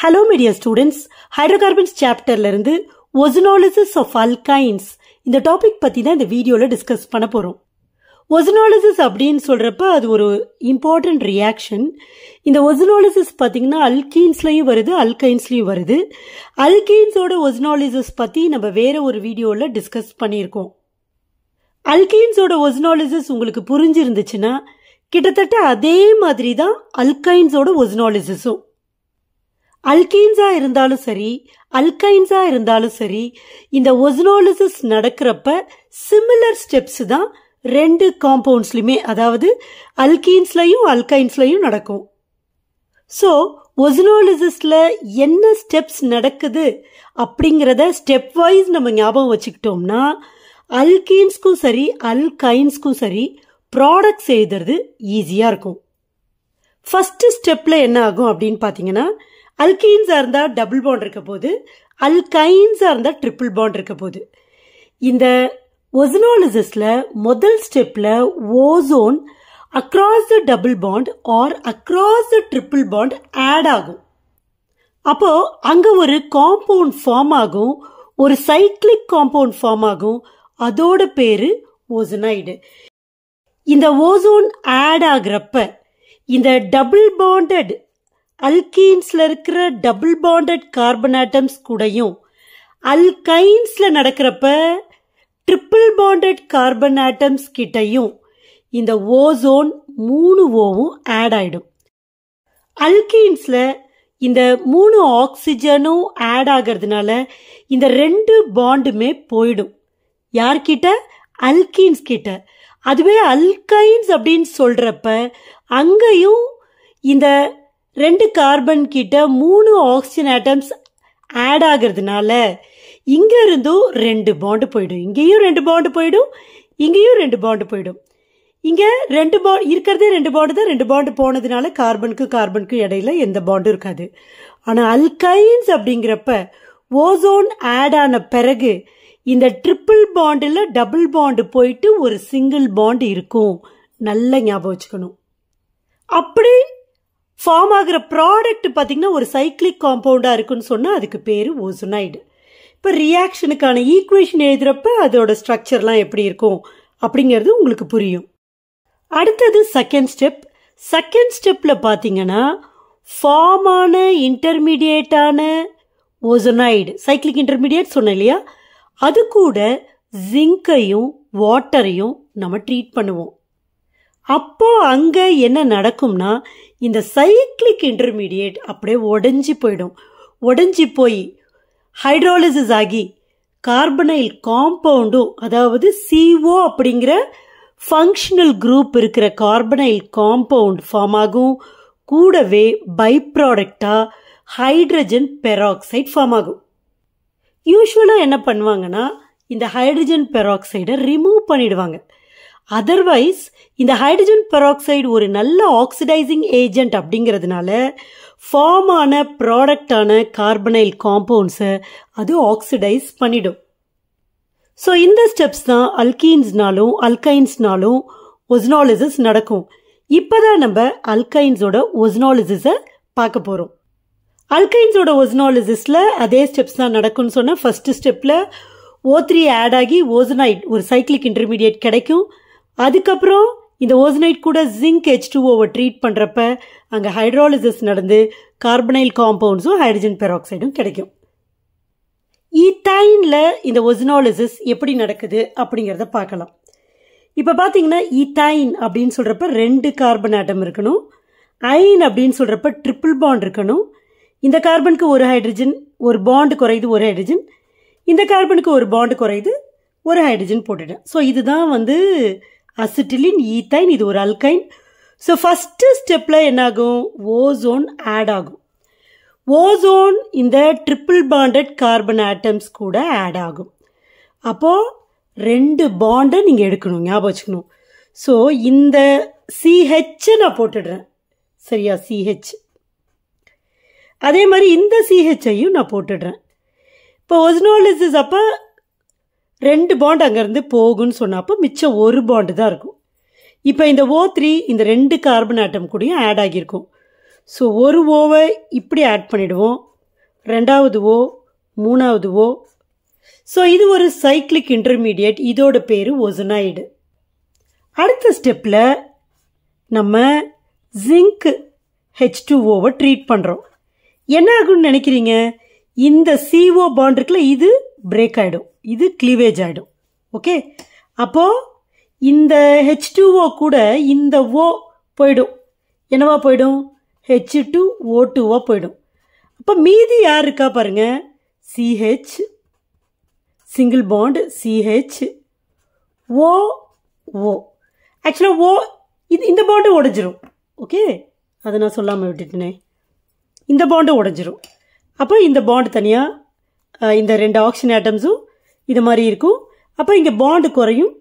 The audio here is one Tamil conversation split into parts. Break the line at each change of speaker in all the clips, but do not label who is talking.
Hello media students, hydrocarbons chapter இருந்து ozonolysis of alkynes இந்த டாபிக் பத்தி தான் இந்த வீடியோல டிஸ்கஸ் பண்ண போறோம். ozonolysis அப்படின்னு சொல்றப்ப அது ஒரு இம்பார்ட்டன்ட் ரியாக்ஷன். இந்த ozonolysis பாத்தீங்கன்னா அல்கீன்ஸ்லயும் வருது, அல்கைன்ஸ்லயும் வருது. அல்கீன்ஸோட ozonolysis பத்தி நம்ம வேற ஒரு வீடியோல டிஸ்கஸ் பண்ணியிருக்கோம். அல்கீன்ஸோட ozonolysis உங்களுக்கு புரிஞ்சிருந்துச்சுன்னா கிட்டத்தட்ட அதே மாதிரி தான் அல்கைன்ஸோட ozonolysis-உம். அல்கீன்ஸா இருந்தாலும் சரி, அல்கைன்ஸா இருந்தாலும் சரி, இந்த ozonolysis நடக்கிறப்ப சிமிலர் ஸ்டெப்ஸ் தான் ரெண்டு காம்பவுண்ட்ஸ்லயுமே, அதாவது அல்கீன்ஸ்லயும் அல்கைன்ஸ்லயும் நடக்கும். ஸோ ozonolysis-ல என்ன ஸ்டெப்ஸ் நடக்குது அப்படிங்கிறத ஸ்டெப் வைஸ் நம்ம ஞாபகம் வச்சுக்கிட்டோம்னா அல்கீன்ஸ்க்கும் சரி அல்கைன்ஸ்க்கும் சரி ப்ராடக்ட்ஸ் எழுதுறது ஈஸியா இருக்கும். ஃபர்ஸ்ட் ஸ்டெப்ல என்ன ஆகும் அப்படின்னு பாத்தீங்கன்னா, அல்கீன்ஸா இருந்தா டபுள் பாண்ட் இருக்க போது, அல்கைன்ஸா இருந்தா ட்ரிபிள் பாண்ட் இருக்க போது. இந்த ozonolysis-ல முதல் ஸ்டெப்ல ozone across the double bond or across the triple bond add ஆகும். அப்போ அங்க ஒரு காம்பவுண்ட் ஃபார்ம் ஆகும், ஒரு சைக்ளிக் காம்பவுண்ட் ஃபார்ம் ஆகும். அதோட பேரு ஓசோனைடு. இந்த ஓசோன் ஆட் ஆகுறப்ப இந்த டபுள் பாண்டட் அல்கீன்ஸ்ல இருக்கிற டபுள் பாண்டட் கார்பன் ஆட்டம்ஸ் கூடயும் அல்கைன்ஸ்ல நடக்கிறப்ப ட்ரிபிள் பாண்டட் கார்பன் ஆட்டம்ஸ் கிட்டையும் இந்த ஓசோன் 3 ஓவும் ஆட் ஆயிடும். அல்கீன்ஸ்ல இந்த 3 ஆக்சிஜனும் ஆட் ஆகிறதுனால இந்த 2 பாண்டுமே போயிடும். யார்கிட்ட? அல்கீன்ஸ் கிட்ட. அதுவே அல்கைன்ஸ் அப்படின்னு சொல்றப்ப அங்கேயும் இந்த 2 கார்பன் கிட்ட 3 ஆக்சிஜன் ஆட்டம்ஸ் ஆட் ஆகிறதுனால இங்க இருந்தும் 2 பாண்டு போயிடும், இங்கேயும் 2 பாண்டு போயிடும், இங்கேயும் 2 பாண்டு போயிடும். இங்க 2 பாண்ட் இருக்கிறதே 2 பாண்டு தான். 2 பாண்டு போனதுனால கார்பனுக்கு இடையில எந்த பாண்டும் இருக்காது. ஆனா அல்கைன்ஸ் அப்படிங்கிறப்ப ஓசோன் ஆட் ஆன பிறகு இந்த ட்ரிபிள் பாண்டில் டபுள் பாண்டு போயிட்டு ஒரு சிங்கிள் பாண்ட் இருக்கும். நல்ல ஞாபகம் வச்சுக்கணும். அப்படி ஃபார்ம் ஆகிற ப்ராடக்ட் பார்த்தீங்கன்னா ஒரு சைக்ளிக் காம்பவுண்டா இருக்குன்னு சொன்னா அதுக்கு பேரு ஓசோனைடு. இப்போ ரியாக்ஷனுக்கான ஈக்குவேஷன் எழுதுறப்ப அதோட ஸ்ட்ரக்சர்லாம் எப்படி இருக்கும் அப்படிங்கிறது உங்களுக்கு புரியும். அடுத்தது செகண்ட் ஸ்டெப். செகண்ட் ஸ்டெப்ல பார்த்தீங்கன்னா ஃபார்ம் ஆன இன்டர்மீடியேட்டான ஓசோனைடு, சைக்ளிக் இன்டர்மீடியேட் சொன்னேன் இல்லையா, அது கூட ஜிங்கையும் வாட்டரையும் நம்ம ட்ரீட் பண்ணுவோம். அப்போ அங்க என்ன நடக்கும்னா இந்த சைக்ளிக் இன்டர்மீடியேட் அப்படியே உடைஞ்சி போயிடும். உடைஞ்சி போய் ஹைட்ராலிசிஸ் ஆகி கார்பனைல் காம்பவுண்டும், அதாவது CO அப்படிங்கிற ஃபங்க்ஷனல் குரூப் இருக்கிற கார்பனைல் காம்பவுண்ட் ஃபார்ம் ஆகும். கூடவே பை ப்ராடக்டா ஹைட்ரஜன் பெராக்சைடு ஃபார்ம் ஆகும். யூஸ்வலா என்ன பண்ணுவாங்கன்னா இந்த ஹைட்ரஜன் பெராக்சைடை ரிமூவ் பண்ணிடுவாங்க. அதர்வைஸ் இந்த ஹைட்ரஜன் பெராக்சைடு ஒரு நல்ல ஆக்சிடைசிங் ஏஜென்ட் அப்படிங்கிறதுனால ஃபார்ம் ஆன ப்ராடக்டான கார்பனைல் காம்பவுண்ட்ஸை அது ஆக்சிடைஸ் பண்ணிடும். ஸோ இந்த ஸ்டெப்ஸ் தான் அல்கீன்ஸ்னாலும் அல்கைன்ஸ்னாலும் ozonolysis நடக்கும். இப்போதான் நம்ம அல்கைன்ஸோட ozonolysis-ஐ பார்க்க போறோம். அல்கைன்ஸோட ozonolysis-ல அதே ஸ்டெப்ஸ் தான் நடக்கும்னு சொன்னா ஃபர்ஸ்ட் ஸ்டெப்ல O3 ஆட் ஆகி ஓசோனைட் ஒரு சைக்ளிக் இன்டர்மீடியேட் கிடைக்கும். அதுக்கப்புறம் இந்த ஓசோனைட் கூட ஜிங்க் H2O-வை ட்ரீட் பண்றப்ப அங்க ஹைட்ராலிசிஸ் நடந்து கார்பனைல் காம்பவுண்ட்ஸும் ஹைட்ரஜன் பெராக்சைடும் கிடைக்கும். ஈத்தைன்ல இந்த ozonolysis எப்படி நடக்குது அப்படிங்கறத பார்க்கலாம். இப்ப பாத்தீங்கன்னா ஈத்தைன் அப்படின்னு சொல்றப்ப 2 கார்பன் ஆட்டம் இருக்கணும். ஐன் அப்படின்னு சொல்றப்ப ட்ரிபிள் பாண்ட் இருக்கணும். இந்த கார்பனுக்கு ஒரு ஹைட்ரஜன், ஒரு பாண்டு குறையுது, ஒரு ஹைட்ரஜன். இந்த கார்பனுக்கு ஒரு பாண்டு குறையுது, ஒரு ஹைட்ரஜன் போட்டுட்டேன். ஸோ இதுதான் அசிட்டிலின், ஈத்தைன். இது ஒரு அல்கைன். ஸோ ஃபர்ஸ்ட் ஸ்டெப்ல என்ன ஆகும்? ஓசோன் ஆட் ஆகும். ஓசோன் இந்த ட்ரிபிள் பாண்டட் கார்பன் ஆட்டம்ஸ் கூட ஆட் ஆகும். அப்போ 2 பாண்டை நீங்க எடுக்கணும், ஞாபகம் வச்சுக்கணும். ஸோ இந்த CH நான் போட்டுடுறேன், சரியா? CH. அதே மாதிரி இந்த CH-ஐயும் நான் போட்டுடுறேன். இப்போ ozonolysis அப்ப 2 பாண்ட் அங்கிருந்து போகும்னு சொன்னப்போ மிச்சம் ஒரு பாண்டு தான் இருக்கும். இப்போ இந்த O3 இந்த 2 கார்பன் ஆட்டம் கூடயும் ஆட் ஆகியிருக்கும். ஸோ ஒரு ஓவை இப்படி ஆட் பண்ணிடுவோம், ரெண்டாவது ஓ, மூணாவது ஓ. ஸோ இது ஒரு சைக்ளிக் இன்டர்மீடியட். இதோட பேர் ஒசனைடு. அடுத்த ஸ்டெப்பில் நம்ம ஜிங்க் H2O ட்ரீட் பண்ணுறோம். என்ன ஆகும்னு நினைக்கிறீங்க? இந்த CO பாண்ட் இருக்குல்ல, இது பிரேக் ஆகிடும், இது கிளீவேஜ் ஆகிடும். ஓகே, அப்போது இந்த H2O கூட இந்த O போயிடும். என்னவா போயிடும்? H2O2 போயிடும். அப்போ மீதி யார் இருக்கா பாருங்க, CH single bond CH OO. ஆக்சுவலாக O இந்த பாண்டு உடைஞ்சிரும். ஓகே, அதை நான் சொல்லாமல் விட்டுட்டேனே. இந்த பாண்டு உடைஞ்சிரும். அப்போ இந்த பாண்டு தனியாக, இந்த ரெண்டு ஆக்சிஜன் ஆட்டம்ஸும் இது மாதிரி இருக்கும். அப்போ இங்கே பாண்டு குறையும்,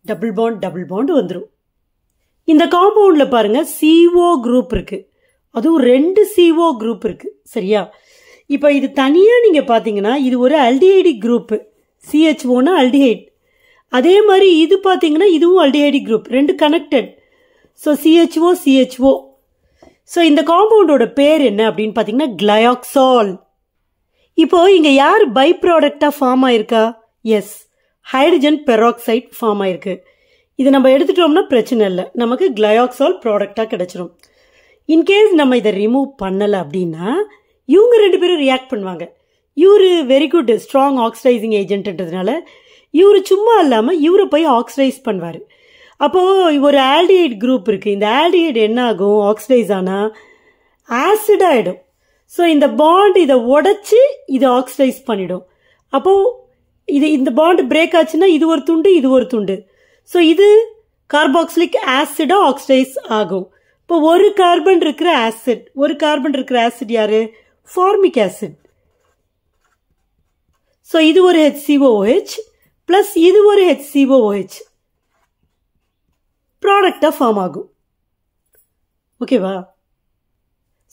டபுள் பாண்ட் வந்துடும். இந்த காம்பவுண்டில் பாருங்கள் CO குரூப் இருக்குது, அதுவும் 2 CO குரூப் இருக்குது. சரியா? இப்போ இது தனியாக நீங்கள் பார்த்தீங்கன்னா இது ஒரு அல்டிஹைடிக் குரூப்பு. CHOனா அல்டிஹைட். அதே மாதிரி இது பார்த்தீங்கன்னா இதுவும் aldehydic group, 2 connected. So CHO. So இந்த காம்பவுண்டோட பேர் என்ன அப்படின்னு பார்த்தீங்கன்னா கிளையாக்சால். இப்போ இங்கே யார் பை ப்ராடக்டாக ஃபார்ம் ஆயிருக்கா? எஸ், ஹைட்ரஜன் பெராக்சைடு ஃபார்ம் ஆயிருக்கு. இதை நம்ம எடுத்துட்டோம்னா பிரச்சனை இல்லை, நமக்கு கிளையாக்சால் ப்ராடக்டாக கிடைச்சிரும். இன்கேஸ் நம்ம இதை ரிமூவ் பண்ணலை அப்படின்னா இவங்க 2 பேரும் ரியாக்ட் பண்ணுவாங்க. இவர் வெரி குட் ஸ்ட்ராங் ஆக்சிடைசிங் ஏஜென்ட்ன்றதுனால இவர் சும்மா இல்லாமல் இவரை போய் ஆக்சிடைஸ் பண்ணுவார். அப்போது ஒரு ஆல்டிஹைட் குரூப் இருக்குது. இந்த ஆல்டிஹைட் என்ன ஆகும்? ஆக்சிடைஸ் ஆனால் ஆசிட் ஆகிடும். ஸோ இந்த பாண்ட் இதை உடச்சி இதை ஆக்சிடைஸ் பண்ணிடும். அப்போது இந்த பாண்ட் பிரேக் ஆச்சுன்னா இது ஒரு துண்டு, இது ஒரு துண்டு. ஸோ இது கார்பாக்சிலிக் ஆசிடாக ஆக்சிடைஸ் ஆகும். இப்போ ஒரு கார்பன் இருக்கிற ஆசிட் யாரு? Formic acid. ஸோ இது ஒரு HCOOH ப்ளஸ் இது ஒரு HCOOH ப்ராடக்டாக ஃபார்ம் ஆகும். ஓகேவா?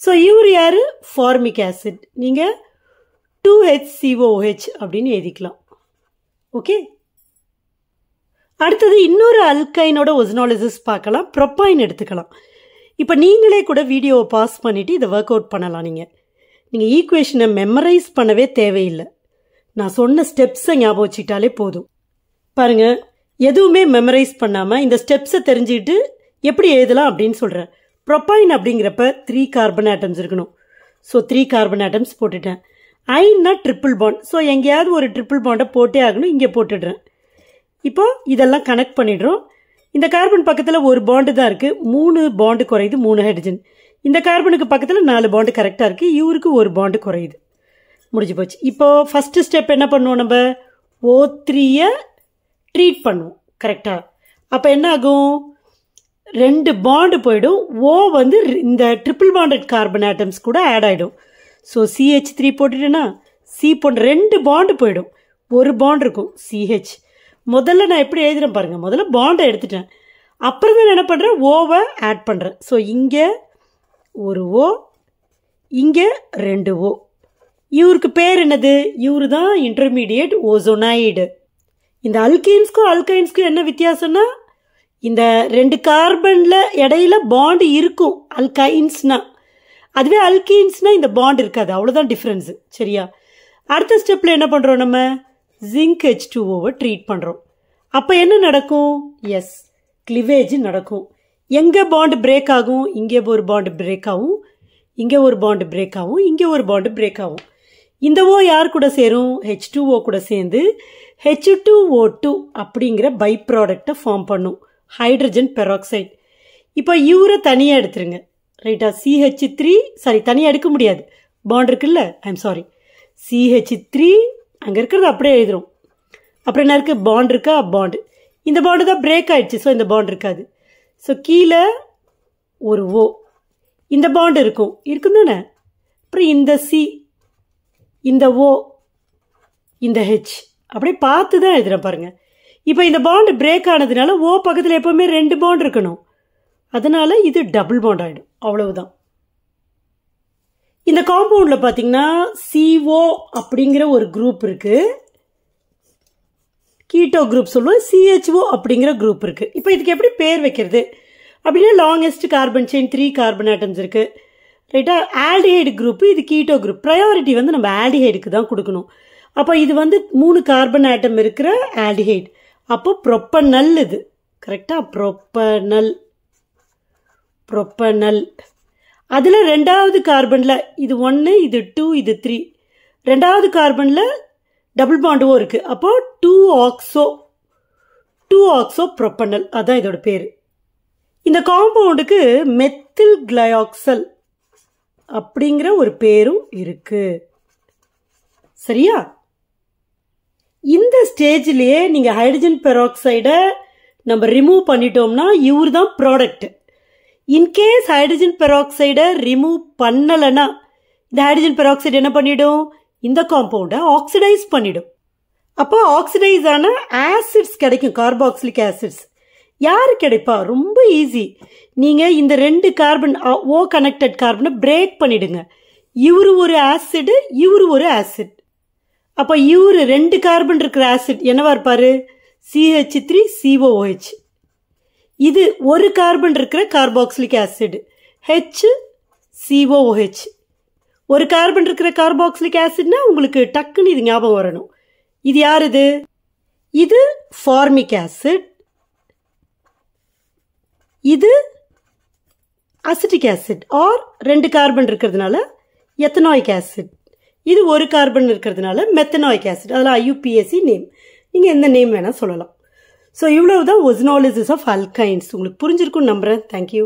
ஸோ இவர் யாரு? Formic acid. நீங்கள் 2HCOOH அப்படின்னு எழுதிக்கலாம். ஓகே, அடுத்தது இன்னொரு அல்கைனோட ஒசனாலிசிஸ் பார்க்கலாம். ப்ரொப்பைன் எடுத்துக்கலாம். இப்போ நீங்களே கூட வீடியோவை பாஸ் பண்ணிவிட்டு இதை ஒர்க் அவுட் பண்ணலாம். நீங்கள் ஈக்குவேஷனை மெமரைஸ் பண்ணவே தேவையில்லை, நான் சொன்ன ஸ்டெப்ஸை ஞாபகம் வச்சுக்கிட்டாலே போதும். பாருங்கள், எதுவுமே மெமரைஸ் பண்ணாமல் இந்த ஸ்டெப்ஸை தெரிஞ்சுக்கிட்டு எப்படி எழுதலாம் அப்படின்னு சொல்கிறேன். ப்ரொப்பைன் அப்படிங்கிறப்ப 3 கார்பன் ஆட்டம்ஸ் இருக்கணும். ஸோ 3 கார்பன் ஆட்டம்ஸ் போட்டுட்டேன். ஐன்னா ட்ரிபிள் பாண்ட். ஸோ எங்கேயாவது ஒரு ட்ரிபிள் பாண்டை போட்டே ஆகணும், இங்கே போட்டுடுறேன். இப்போ இதெல்லாம் கனெக்ட் பண்ணிடுறோம். இந்த கார்பன் பக்கத்தில் ஒரு பாண்டு தான் இருக்குது, 3 பாண்டு குறையுது, 3 ஹைட்ரஜன். இந்த கார்பனுக்கு பக்கத்தில் 4 பாண்டு கரெக்டாக இருக்குது, இவருக்கு ஒரு பாண்டு குறையுது. முடிஞ்சு போச்சு. இப்போ ஃபஸ்ட்டு ஸ்டெப் என்ன பண்ணுவோம்? நம்ம O3 ட்ரீட் பண்ணுவோம். கரெக்டாக? அப்போ என்ன ஆகும்? 2 பாண்டு போயிடும். O இந்த ட்ரிபிள் பாண்டட் கார்பன் ஆட்டம்ஸ் கூட ஆட் ஆகிடும். ஸோ CH3 போட்டுட்டேன்னா C போன்ற 2 பாண்டு போயிடும், ஒரு பாண்ட் இருக்கும் CH. முதல்ல நான் எப்படி எழுதுறேன் பாருங்கள், முதல்ல பாண்டை எடுத்துட்டேன், அப்புறம் தான் என்ன பண்ணுறேன்? ஓவை ஆட் பண்ணுறேன். ஸோ இங்கே ஒரு O, இங்கே 2 O. இவருக்கு பேர் என்னது? இவரு தான் இன்டர்மீடியட் ஓசோனைடு. இந்த அல்கைன்ஸ்க்கும் என்ன வித்தியாசம்னா, இந்த 2 கார்பனில் இடையில பாண்டு இருக்கும் அல்கைன்ஸ்னா. அதுவே அல்கீன்ஸ்னா இந்த பாண்ட் இருக்காது, அவ்வளோதான் டிஃப்ரென்ஸு. சரியா? அடுத்த ஸ்டெப்பில் என்ன பண்ணுறோம்? நம்ம ஜிங்க் H2O ட்ரீட் பண்ணுறோம். அப்போ என்ன நடக்கும்? எஸ், கிளிவேஜ் நடக்கும். எங்கே பாண்டு பிரேக் ஆகும்? இங்கே ஒரு பாண்டு பிரேக் ஆகும், இங்கே ஒரு பாண்டு பிரேக் ஆகும், இங்கே ஒரு பாண்டு பிரேக் ஆகும். இந்த O யார் கூட சேரும்? H2O கூட சேர்ந்து H2O2 அப்படிங்கிற பை ப்ராடக்டை ஃபார்ம் பண்ணும், ஹைட்ரஜன் பெராக்சைடு. இப்போ இவரை தனியாக எடுத்துருங்க. ரைட்டா? CH3 தனியாக எடுக்க முடியாது, பாண்ட் இருக்குல்ல, CH3 அங்கே இருக்கிறது அப்படியே எழுதுறோம். அப்புறம் என்ன இருக்குது? பாண்ட் இருக்கா? பாண்டு. இந்த பாண்டு தான் பிரேக் ஆயிடுச்சு, ஸோ இந்த பாண்ட் இருக்காது. ஸோ கீழே ஒரு O, இந்த பாண்டு இருக்கும் தானே. அப்புறம் இந்த C, இந்த O, இந்த H, அப்படியே பார்த்து தான் எழுதுறேன் பாருங்கள். இப்போ இந்த பாண்டு பிரேக் ஆனதுனால O பக்கத்தில் எப்போவுமே 2 பாண்ட் இருக்கணும், அதனால இது டபுள் பாண்ட் ஆகிடும். அவ்வளவுதான். இந்த காம்பவுண்டில் பார்த்தீங்கன்னா CO அப்படிங்கிற ஒரு குரூப் இருக்குது, கீட்டோ குரூப் சொல்லுவோம். CHO அப்படிங்கிற குரூப் இருக்குது. இப்போ இதுக்கு எப்படி பேர் வைக்கிறது அப்படின்னா, longest carbon chain 3 carbon atoms இருக்குது. ரைட்டா? ஆல்டிஹைடு குரூப், இது கீட்டோ குரூப். ப்ரையாரிட்டி வந்து நம்ம ஆல்டிஹைடுக்கு தான் கொடுக்கணும். அப்போ இது வந்து 3 கார்பன் ஆட்டம் இருக்கிற ஆல்டிஹைடு. அப்போ ப்ரொப்பனல், இது கரெக்டா? ப்ரொப்பனல். அதில் 2வது கார்பனில் இது 1, இது 2, இது 3. 2வது கார்பனில் டபுள் பாண்டும் இருக்கு. அப்போ 2-ஆக்சோ ப்ரொப்பனல், அதான் இதோட பேர். இந்த காம்பவுண்டுக்கு மெத்தில் கிளையாக்சல் அப்படிங்கிற ஒரு பேரும் இருக்கு. சரியா? இந்த ஸ்டேஜ்லயே நீங்க ஹைட்ரஜன் பெராக்சைடை நம்ம ரிமூவ் பண்ணிட்டோம்னா இவர் தான் ப்ராடக்ட். இன்கேஸ் ஹைட்ரஜன் பெராக்சைடை ரிமூவ் பண்ணலைன்னா இந்த ஹைட்ரஜன் பெராக்சைடு என்ன பண்ணிடும்? இந்த காம்பவுண்டை ஆக்சிடைஸ் பண்ணிடும். அப்போ ஆக்சிடைஸ் ஆன ஆசிட்ஸ் கிடைக்கும், கார்பாக்சிலிக் ஆசிட்ஸ். யாரு கிடைப்பா? ரொம்ப ஈஸி. நீங்க இந்த 2 கார்பன் ஓ கனெக்டட் கார்பனை பிரேக் பண்ணிடுங்க. இவரு ஒரு ஆசிட், இவரு ஒரு ஆசிட். அப்ப இவரு 2 கார்பன் இருக்கிற ஆசிட் என்னவா இருப்பாரு? CH3COOH. இது ஒரு கார்பன் இருக்கிற கார்பாக்சிலிக் ஆசிட் HCOOH. ஒரு கார்பன் இருக்கிற கார்பாக்சிலிக் ஆசிட்னா உங்களுக்கு டக்குன்னு இது ஞாபகம் வரணும். இது யார்? இது ஃபார்மிக் ஆசிட், இது அசிட்டிக் ஆசிட். ஆர் 2 கார்பன் இருக்கிறதுனால எத்தனாயிக் ஆசிட். இது ஒரு கார்பன் இருக்கிறதுனால மெத்தனாயிக் ஆசிட். அதில் IUPAC நேம், நீங்க எந்த நேம் வேணா சொல்லலாம். ஸோ இவ்வளவுதான் ஒஸ்னாலிசிஸ் ஆஃப் அல்கைன்ஸ். உங்களுக்கு புரிஞ்சிருக்கும்னு நம்புறேன். தேங்க்யூ.